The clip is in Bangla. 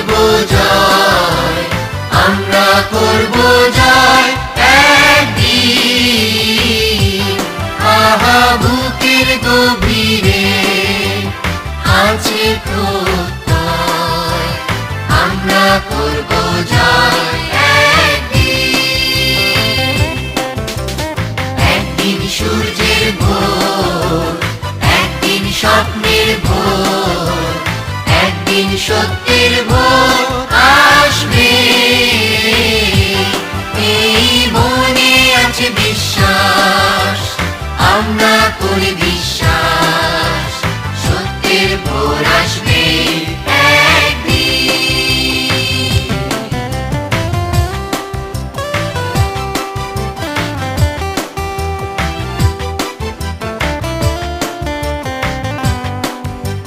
করব জয়, আমরা করব জয় একদিন। আহা বুকের গভীরে আছে প্রত্যয়, আমরা করব জয় একদিন। একদিন সূর্যের ভোর, একদিন স্বপ্নের ভোর, একদিন সত্যের ভোর আসবে। এই মনে আছে বিশ্বাস, আমরা করি বিশ্বাস, সত্যের ভোর আসবে।